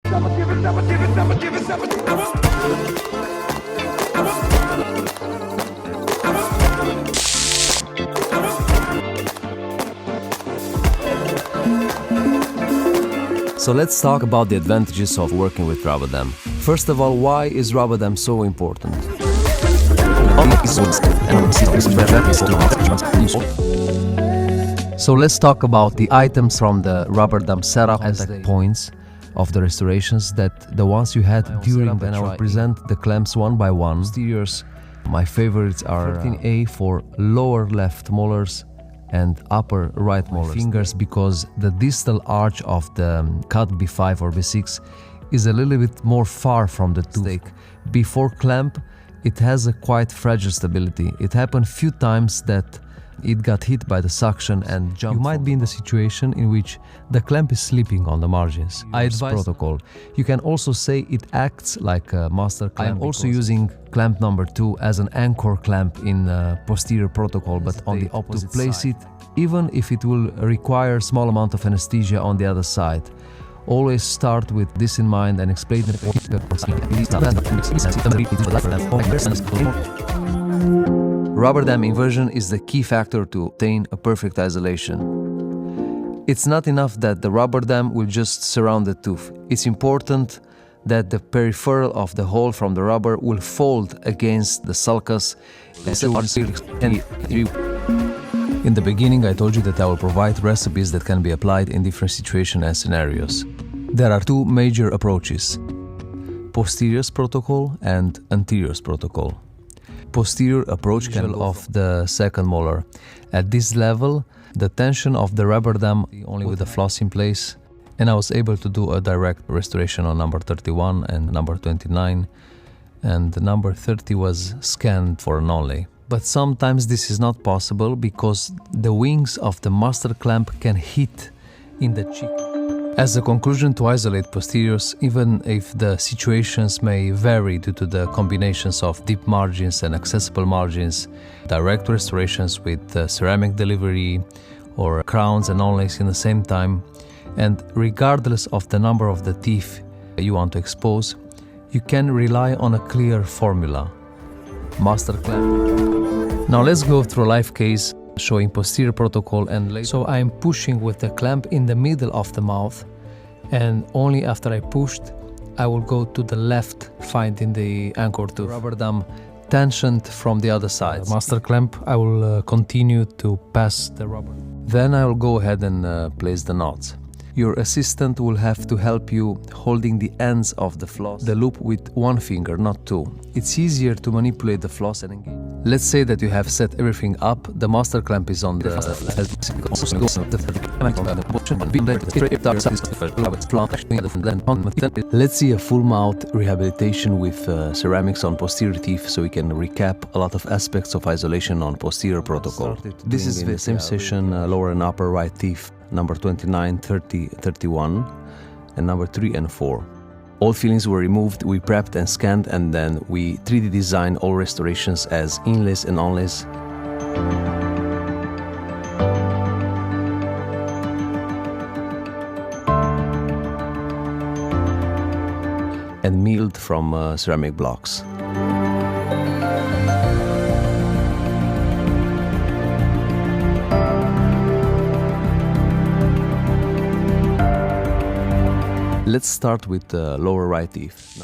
So let's talk about the advantages of working with rubber dam. First of all, why is rubber dam so important? So let's talk about the items from the rubber dam setup as the points of the restorations, that the ones you had during when I will present the clamps one by one. Posteriors, my favorites are 13A for lower left molars and upper right molar fingers, because the distal arch of the cut B5 or B6 is a little bit more far from the tooth. Before clamp, it has a quite fragile stability. It happened few times that it got hit by the suction and jumped. You might be in the situation in which the clamp is slipping on the margins. I advise protocol. You can also say it acts like a master clamp. I'm also using clamp number 2 as an anchor clamp in posterior protocol, but on the opposite side. To place it, even if it will require small amount of anesthesia on the other side. Always start with this in mind and explain it. Rubber dam inversion is the key factor to obtain a perfect isolation. It's not enough that the rubber dam will just surround the tooth. It's important that the peripheral of the hole from the rubber will fold against the sulcus. In the beginning, I told you that I will provide recipes that can be applied in different situations and scenarios. There are two major approaches: posteriors protocol and anteriors protocol. Posterior approach can of the second molar. At this level, the tension of the rubber dam only with the floss in place, and I was able to do a direct restoration on number 31 and number 29, and the number 30 was scanned for an onlay. But sometimes this is not possible because the wings of the master clamp can hit in the cheek. As a conclusion, to isolate posteriors, even if the situations may vary due to the combinations of deep margins and accessible margins, direct restorations with ceramic delivery or crowns and onlays in the same time, and regardless of the number of the teeth you want to expose, you can rely on a clear formula. Master clamp. Now let's go through a live case showing posterior protocol and later. So I am pushing with the clamp in the middle of the mouth, and only after I pushed, I will go to the left, finding the anchor tooth. Rubber dam tensioned from the other side. Master clamp, I will continue to pass the rubber. Then I will go ahead and place the knots. Your assistant will have to help you holding the ends of the floss, the loop with one finger, not two. It's easier to manipulate the floss and engage. Let's say that you have set everything up, the master clamp is on the Let's see a full mouth rehabilitation with ceramics on posterior teeth, so we can recap a lot of aspects of isolation on posterior protocol. This is the same session, lower and upper right teeth, number 29, 30, 31, and number 3 and 4. All fillings were removed, we prepped and scanned, and then we 3D designed all restorations as inlays and onlays. And milled from ceramic blocks. Let's start with the lower right teeth.